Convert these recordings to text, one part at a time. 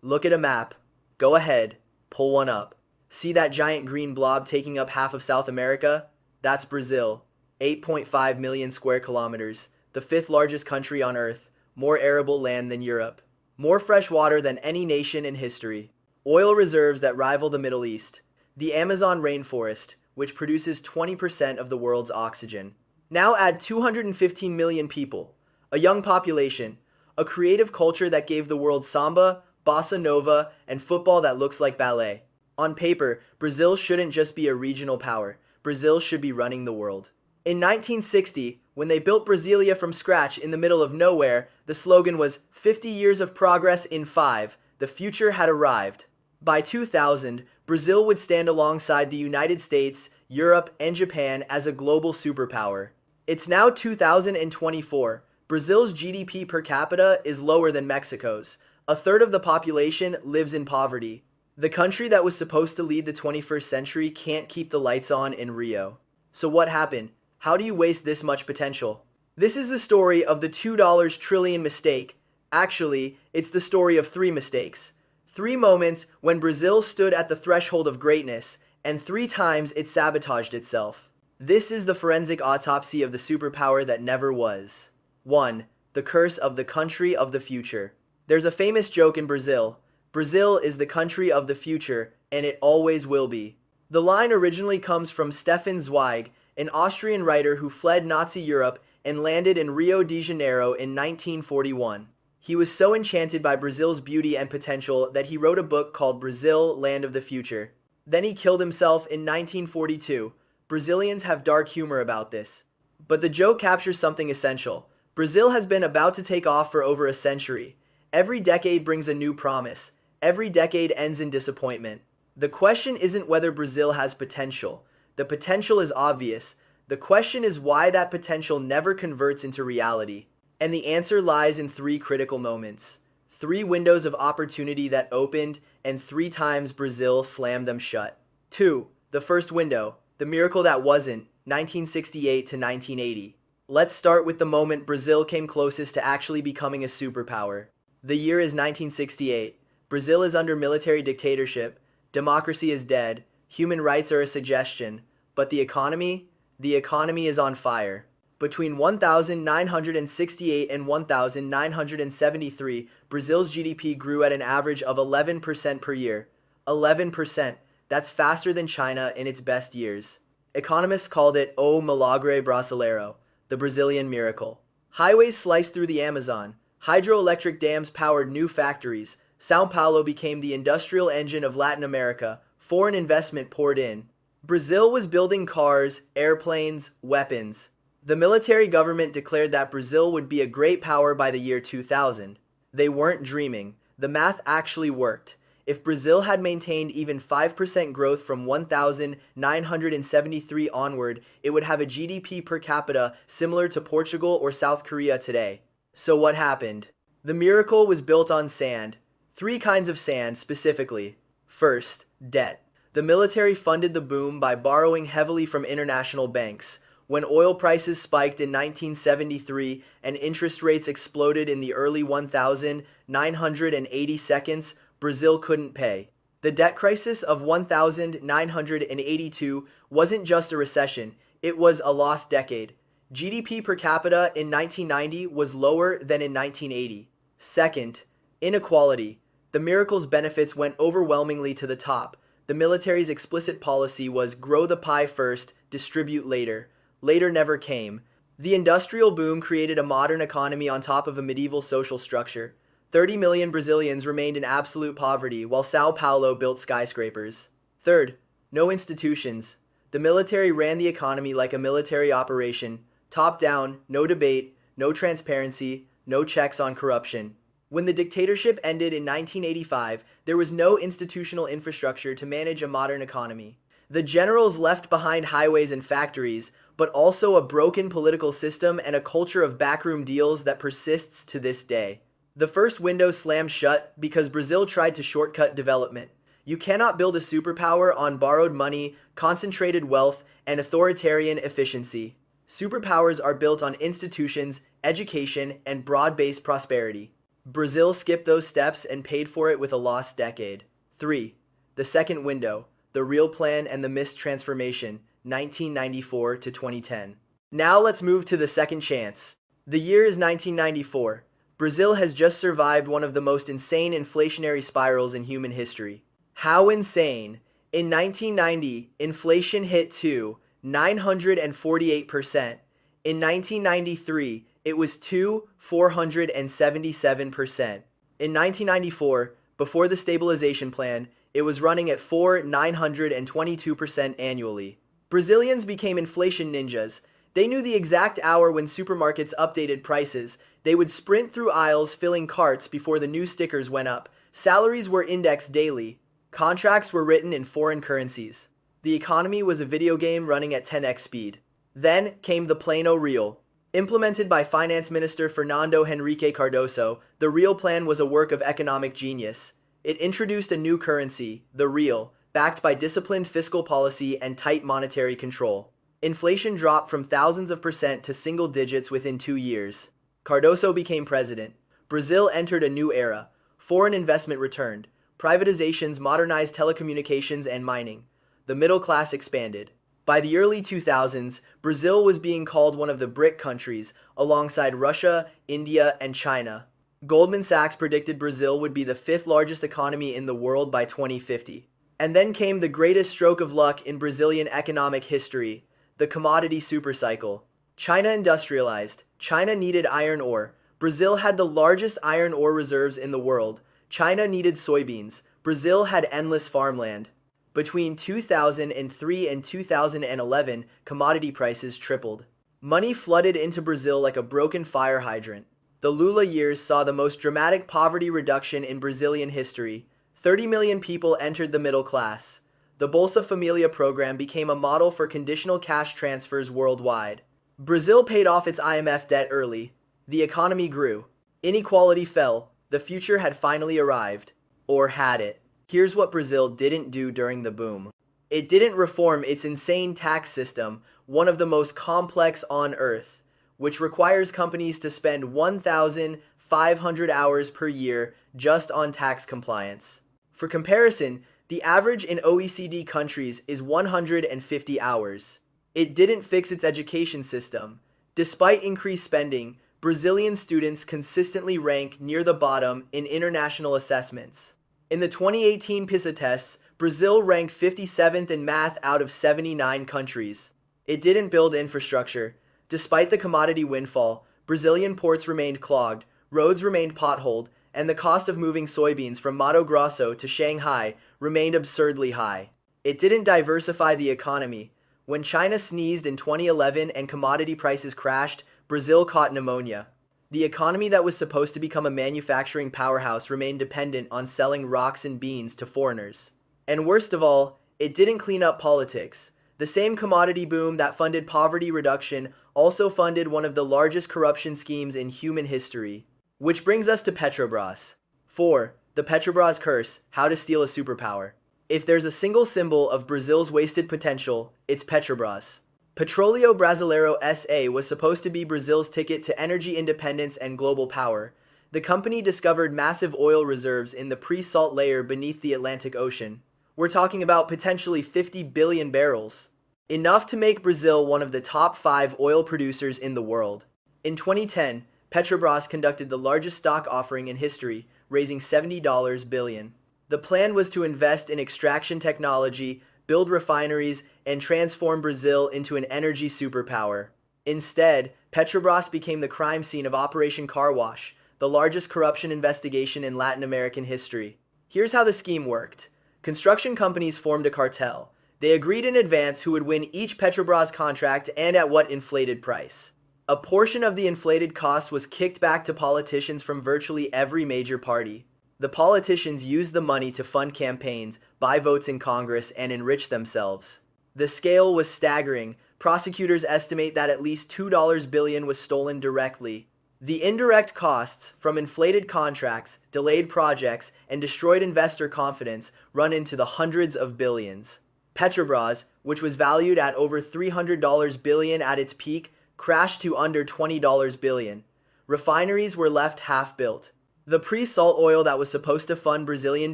Look at a map. Go ahead, pull one up. See that giant green blob taking up half of South America? That's Brazil. 8.5 million square kilometers, the fifth largest country on Earth, more arable land than Europe, more fresh water than any nation in history, oil reserves that rival the Middle East, the Amazon rainforest, which produces 20% of the world's oxygen. Now add 215 million people, a young population, a creative culture that gave the world samba, bossa nova, and football that looks like ballet. On paper, Brazil shouldn't just be a regional power. Brazil should be running the world. In 1960, when they built Brasilia from scratch in the middle of nowhere, the slogan was 50 years of progress in 5. The future had arrived. By 2000, Brazil would stand alongside the United States, Europe, and Japan as a global superpower. It's now 2024. Brazil's GDP per capita is lower than Mexico's. A third of the population lives in poverty. The country that was supposed to lead the 21st century can't keep the lights on in Rio. So what happened? How do you waste this much potential? This is the story of the $2 trillion mistake. Actually, it's the story of 3 mistakes. 3 moments when Brazil stood at the threshold of greatness, and 3 times it sabotaged itself. This is the forensic autopsy of the superpower that never was. 1. The curse of the country of the future. There's a famous joke in Brazil. Brazil is the country of the future, and it always will be. The line originally comes from Stefan Zweig, an Austrian writer who fled Nazi Europe and landed in Rio de Janeiro in 1941. He was so enchanted by Brazil's beauty and potential that he wrote a book called Brazil, Land of the Future. Then he killed himself in 1942. Brazilians have dark humor about this. But the joke captures something essential. Brazil has been about to take off for over a century. Every decade brings a new promise. Every decade ends in disappointment. The question isn't whether Brazil has potential. The potential is obvious. The question is why that potential never converts into reality. And the answer lies in 3 critical moments. 3 windows of opportunity that opened, and 3 times Brazil slammed them shut. 2. The first window, the miracle that wasn't, 1968 to 1980. Let's start with the moment Brazil came closest to actually becoming a superpower. The year is 1968. Brazil is under military dictatorship. Democracy is dead. Human rights are a suggestion. But the economy? The economy is on fire. Between 1968 and 1973, Brazil's GDP grew at an average of 11% per year. 11%. That's faster than China in its best years. Economists called it O Milagre Brasileiro, the Brazilian miracle. Highways sliced through the Amazon. Hydroelectric dams powered new factories. São Paulo became the industrial engine of Latin America. Foreign investment poured in. Brazil was building cars, airplanes, weapons. The military government declared that Brazil would be a great power by the year 2000. They weren't dreaming. The math actually worked. If Brazil had maintained even 5% growth from 1973 onward, it would have a GDP per capita similar to Portugal or South Korea today. So what happened? The miracle was built on sand. 3 kinds of sand specifically. First, debt. The military funded the boom by borrowing heavily from international banks. When oil prices spiked in 1973 and interest rates exploded in the early 1980 seconds, Brazil couldn't pay. The debt crisis of 1982 wasn't just a recession, it was a lost decade. GDP per capita in 1990 was lower than in 1980. Second, inequality. The miracle's benefits went overwhelmingly to the top. The military's explicit policy was grow the pie first, distribute later. Later never came. The industrial boom created a modern economy on top of a medieval social structure. 30 million Brazilians remained in absolute poverty while São Paulo built skyscrapers. Third, no institutions. The military ran the economy like a military operation. Top down, no debate, no transparency, no checks on corruption. When the dictatorship ended in 1985, there was no institutional infrastructure to manage a modern economy. The generals left behind highways and factories, but also a broken political system and a culture of backroom deals that persists to this day. The first window slammed shut because Brazil tried to shortcut development. You cannot build a superpower on borrowed money, concentrated wealth, and authoritarian efficiency. Superpowers are built on institutions, education, and broad-based prosperity. Brazil skipped those steps and paid for it with a lost decade. 3. The second window, the real plan and the missed transformation, 1994 to 2010. Now let's move to the second chance. The year is 1994. Brazil has just survived one of the most insane inflationary spirals in human history. How insane? In 1990, inflation hit to 948%. In 1993, it was 477%. In 1994, before the stabilization plan, it was running at 922% annually. Brazilians became inflation ninjas. They knew the exact hour when supermarkets updated prices. They would sprint through aisles filling carts before the new stickers went up. Salaries were indexed daily. Contracts were written in foreign currencies. The economy was a video game running at 10x speed. Then came the Plano Real. Implemented by Finance Minister Fernando Henrique Cardoso, the Real Plan was a work of economic genius. It introduced a new currency, the Real, backed by disciplined fiscal policy and tight monetary control. Inflation dropped from thousands of percent to single digits within 2 years. Cardoso became president. Brazil entered a new era. Foreign investment returned. Privatizations modernized telecommunications and mining. The middle class expanded. By the early 2000s, Brazil was being called one of the BRIC countries, alongside Russia, India, and China. Goldman Sachs predicted Brazil would be the fifth largest economy in the world by 2050. And then came the greatest stroke of luck in Brazilian economic history, the commodity supercycle. China industrialized. China needed iron ore. Brazil had the largest iron ore reserves in the world. China needed soybeans. Brazil had endless farmland. Between 2003 and 2011, commodity prices tripled. Money flooded into Brazil like a broken fire hydrant. The Lula years saw the most dramatic poverty reduction in Brazilian history. 30 million people entered the middle class. The Bolsa Familia program became a model for conditional cash transfers worldwide. Brazil paid off its IMF debt early. The economy grew. Inequality fell. The future had finally arrived. Or had it? Here's what Brazil didn't do during the boom. It didn't reform its insane tax system, one of the most complex on earth, which requires companies to spend 1,500 hours per year just on tax compliance. For comparison, the average in OECD countries is 150 hours. It didn't fix its education system. Despite increased spending, Brazilian students consistently rank near the bottom in international assessments. In the 2018 PISA tests, Brazil ranked 57th in math out of 79 countries. It didn't build infrastructure. Despite the commodity windfall, Brazilian ports remained clogged, roads remained potholed, and the cost of moving soybeans from Mato Grosso to Shanghai remained absurdly high. It didn't diversify the economy. When China sneezed in 2011 and commodity prices crashed, Brazil caught pneumonia. The economy that was supposed to become a manufacturing powerhouse remained dependent on selling rocks and beans to foreigners. And worst of all, it didn't clean up politics. The same commodity boom that funded poverty reduction also funded one of the largest corruption schemes in human history. Which brings us to Petrobras. 4. The Petrobras curse, how to steal a superpower. If there's a single symbol of Brazil's wasted potential, it's Petrobras. Petróleo Brasileiro S.A. was supposed to be Brazil's ticket to energy independence and global power. The company discovered massive oil reserves in the pre-salt layer beneath the Atlantic Ocean. We're talking about potentially 50 billion barrels. Enough to make Brazil one of the top 5 oil producers in the world. In 2010, Petrobras conducted the largest stock offering in history, raising $70 billion. The plan was to invest in extraction technology, build refineries, and transform Brazil into an energy superpower. Instead, Petrobras became the crime scene of Operation Car Wash, the largest corruption investigation in Latin American history. Here's how the scheme worked. Construction companies formed a cartel. They agreed in advance who would win each Petrobras contract and at what inflated price. A portion of the inflated cost was kicked back to politicians from virtually every major party. The politicians used the money to fund campaigns, buy votes in Congress, and enrich themselves. The scale was staggering. Prosecutors estimate that at least $2 billion was stolen directly. The indirect costs from inflated contracts, delayed projects, and destroyed investor confidence run into the hundreds of billions. Petrobras, which was valued at over $300 billion at its peak, crashed to under $20 billion. Refineries were left half-built. The pre-salt oil that was supposed to fund Brazilian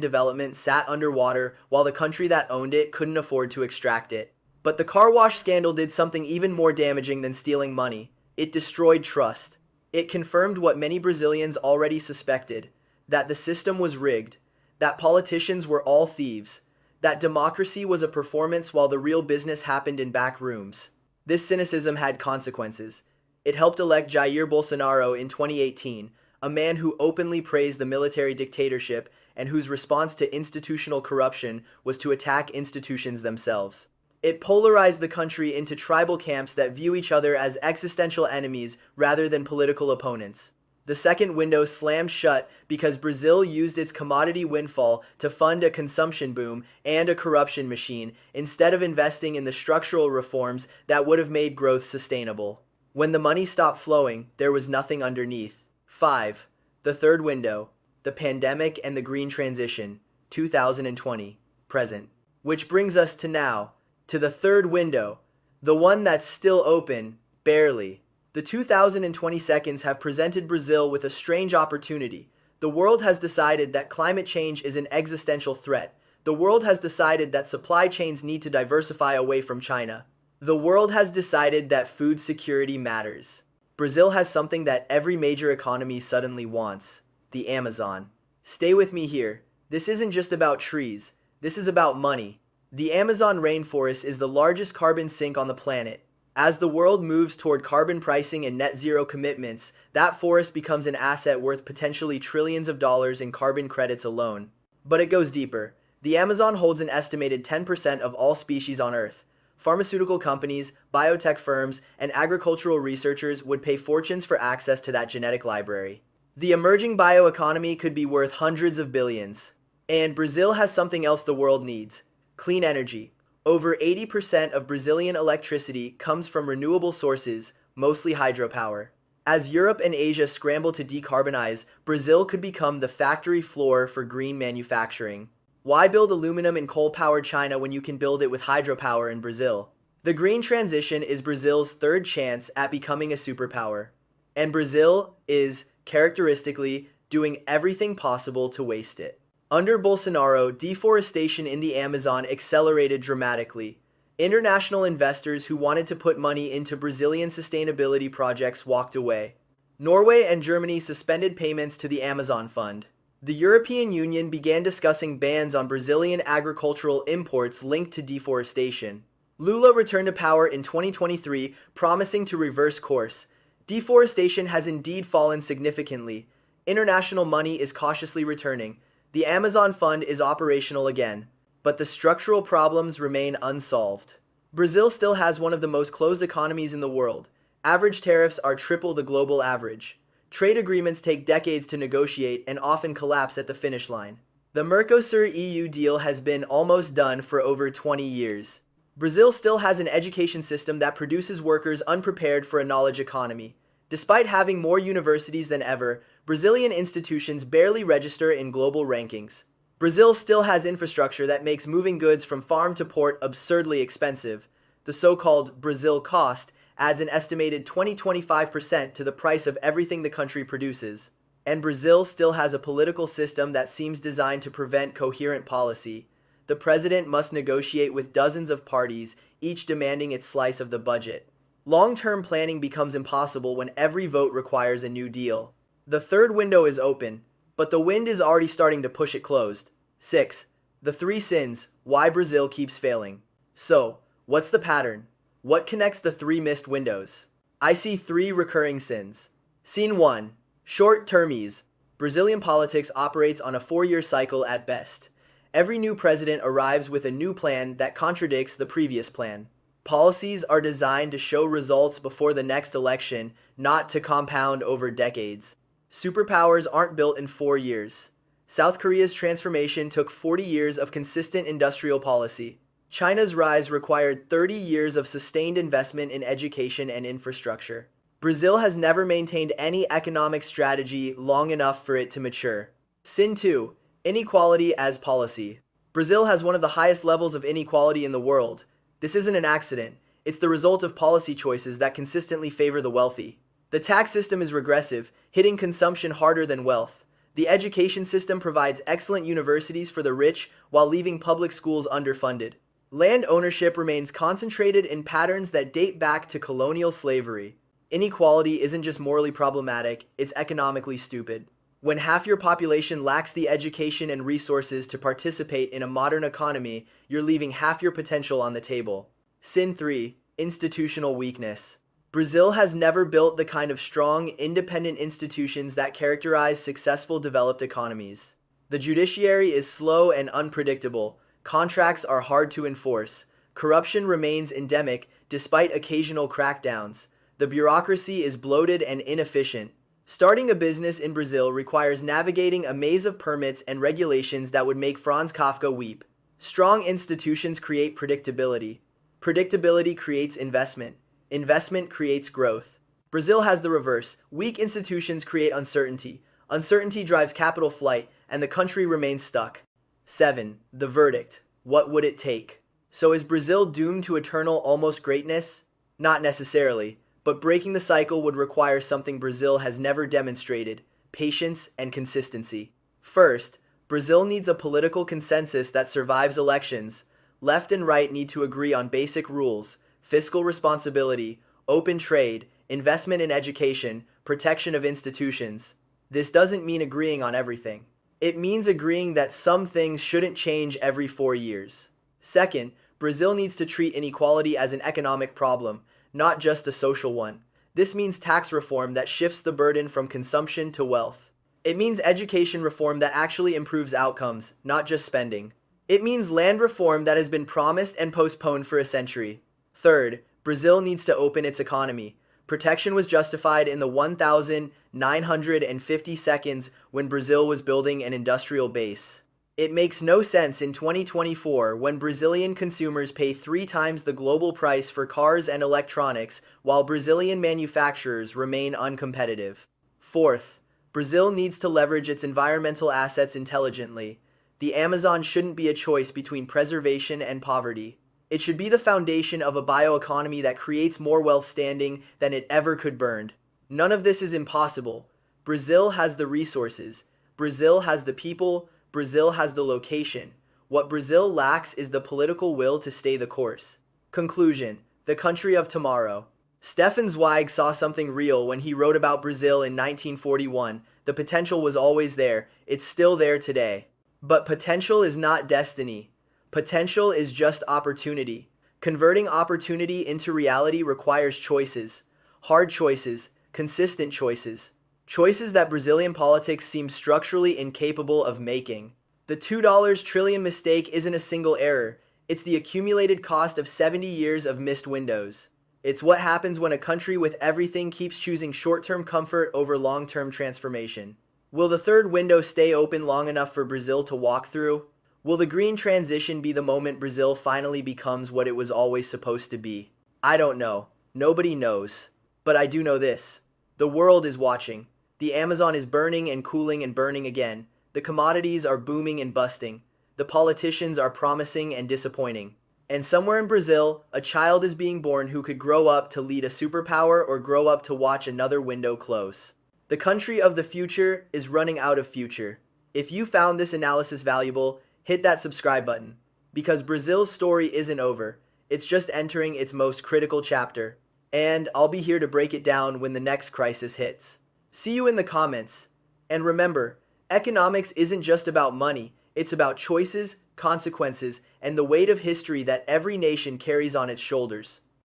development sat underwater while the country that owned it couldn't afford to extract it. But the car wash scandal did something even more damaging than stealing money. It destroyed trust. It confirmed what many Brazilians already suspected, that the system was rigged, that politicians were all thieves, that democracy was a performance while the real business happened in back rooms. This cynicism had consequences. It helped elect Jair Bolsonaro in 2018, a man who openly praised the military dictatorship and whose response to institutional corruption was to attack institutions themselves. It polarized the country into tribal camps that view each other as existential enemies rather than political opponents. The second window slammed shut because Brazil used its commodity windfall to fund a consumption boom and a corruption machine instead of investing in the structural reforms that would have made growth sustainable. When the money stopped flowing, there was nothing underneath. 5. The third window, the pandemic and the green transition, 2020, present. Which brings us to now, to the third window, the one that's still open, barely. The 2020 seconds have presented Brazil with a strange opportunity. The world has decided that climate change is an existential threat. The world has decided that supply chains need to diversify away from China. The world has decided that food security matters. Brazil has something that every major economy suddenly wants: the Amazon. Stay with me here. This isn't just about trees. This is about money. The Amazon rainforest is the largest carbon sink on the planet. As the world moves toward carbon pricing and net zero commitments, that forest becomes an asset worth potentially trillions of dollars in carbon credits alone. But it goes deeper. The Amazon holds an estimated 10% of all species on Earth. Pharmaceutical companies, biotech firms, and agricultural researchers would pay fortunes for access to that genetic library. The emerging bioeconomy could be worth hundreds of billions. And Brazil has something else the world needs: clean energy. Over 80% of Brazilian electricity comes from renewable sources, mostly hydropower. As Europe and Asia scramble to decarbonize, Brazil could become the factory floor for green manufacturing. Why build aluminum in coal-powered China when you can build it with hydropower in Brazil? The green transition is Brazil's third chance at becoming a superpower. And Brazil is, characteristically, doing everything possible to waste it. Under Bolsonaro, deforestation in the Amazon accelerated dramatically. International investors who wanted to put money into Brazilian sustainability projects walked away. Norway and Germany suspended payments to the Amazon Fund. The European Union began discussing bans on Brazilian agricultural imports linked to deforestation. Lula returned to power in 2023, promising to reverse course. Deforestation has indeed fallen significantly. International money is cautiously returning. The Amazon Fund is operational again. But the structural problems remain unsolved. Brazil still has one of the most closed economies in the world. Average tariffs are triple the global average. Trade agreements take decades to negotiate and often collapse at the finish line. The Mercosur-EU deal has been almost done for over 20 years. Brazil still has an education system that produces workers unprepared for a knowledge economy. Despite having more universities than ever, Brazilian institutions barely register in global rankings. Brazil still has infrastructure that makes moving goods from farm to port absurdly expensive. The so-called Brazil cost adds an estimated 20-25% to the price of everything the country produces. And Brazil still has a political system that seems designed to prevent coherent policy. The president must negotiate with dozens of parties, each demanding its slice of the budget. Long-term planning becomes impossible when every vote requires a new deal. The third window is open, but the wind is already starting to push it closed. 6. The three sins: why Brazil keeps failing. So, what's the pattern? What connects the three missed windows? I see three recurring sins. Scene 1. Short-termise. Brazilian politics operates on a 4-year cycle at best. Every new president arrives with a new plan that contradicts the previous plan. Policies are designed to show results before the next election, not to compound over decades. Superpowers aren't built in 4 years. South Korea's transformation took 40 years of consistent industrial policy. China's rise required 30 years of sustained investment in education and infrastructure. Brazil has never maintained any economic strategy long enough for it to mature. Sin 2. Inequality as policy. Brazil has one of the highest levels of inequality in the world. This isn't an accident. It's the result of policy choices that consistently favor the wealthy. The tax system is regressive, hitting consumption harder than wealth. The education system provides excellent universities for the rich while leaving public schools underfunded. Land ownership remains concentrated in patterns that date back to colonial slavery. Inequality isn't just morally problematic, it's economically stupid. When half your population lacks the education and resources to participate in a modern economy, you're leaving half your potential on the table. Sin 3. Institutional weakness. Brazil has never built the kind of strong, independent institutions that characterize successful developed economies. The judiciary is slow and unpredictable, contracts are hard to enforce, corruption remains endemic despite occasional crackdowns, the bureaucracy is bloated and inefficient. Starting a business in Brazil requires navigating a maze of permits and regulations that would make Franz Kafka weep. Strong institutions create predictability. Predictability creates investment. Investment creates growth. Brazil has the reverse. Weak institutions create uncertainty. Uncertainty drives capital flight, and the country remains stuck. 7. The verdict. What would it take? So is Brazil doomed to eternal almost greatness? Not necessarily, but breaking the cycle would require something Brazil has never demonstrated: patience and consistency. First, Brazil needs a political consensus that survives elections. Left and right need to agree on basic rules: fiscal responsibility, open trade, investment in education, protection of institutions. This doesn't mean agreeing on everything. It means agreeing that some things shouldn't change every 4 years. Second, Brazil needs to treat inequality as an economic problem, not just a social one. This means tax reform that shifts the burden from consumption to wealth. It means education reform that actually improves outcomes, not just spending. It means land reform that has been promised and postponed for a century. Third, Brazil needs to open its economy. Protection was justified in the 1,950 seconds when Brazil was building an industrial base. It makes no sense in 2024 when Brazilian consumers pay 3 times the global price for cars and electronics while Brazilian manufacturers remain uncompetitive. Fourth, Brazil needs to leverage its environmental assets intelligently. The Amazon shouldn't be a choice between preservation and poverty. It should be the foundation of a bioeconomy that creates more wealth standing than it ever could burn. None of this is impossible. Brazil has the resources. Brazil has the people. Brazil has the location. What Brazil lacks is the political will to stay the course. Conclusion: the country of tomorrow. Stefan Zweig saw something real when he wrote about Brazil in 1941. The potential was always there. It's still there today. But potential is not destiny. Potential is just opportunity. Converting opportunity into reality requires choices. Hard choices, consistent choices. Choices that Brazilian politics seem structurally incapable of making. The $2 trillion mistake isn't a single error. It's the accumulated cost of 70 years of missed windows. It's what happens when a country with everything keeps choosing short-term comfort over long-term transformation. Will the third window stay open long enough for Brazil to walk through? Will the green transition be the moment Brazil finally becomes what it was always supposed to be? I don't know. Nobody knows. But I do know this. The world is watching. The Amazon is burning and cooling and burning again. The commodities are booming and busting. The politicians are promising and disappointing. And somewhere in Brazil, a child is being born who could grow up to lead a superpower or grow up to watch another window close. The country of the future is running out of future. If you found this analysis valuable, hit that subscribe button. Because Brazil's story isn't over. It's just entering its most critical chapter. And I'll be here to break it down when the next crisis hits. See you in the comments. And remember, economics isn't just about money. It's about choices, consequences, and the weight of history that every nation carries on its shoulders.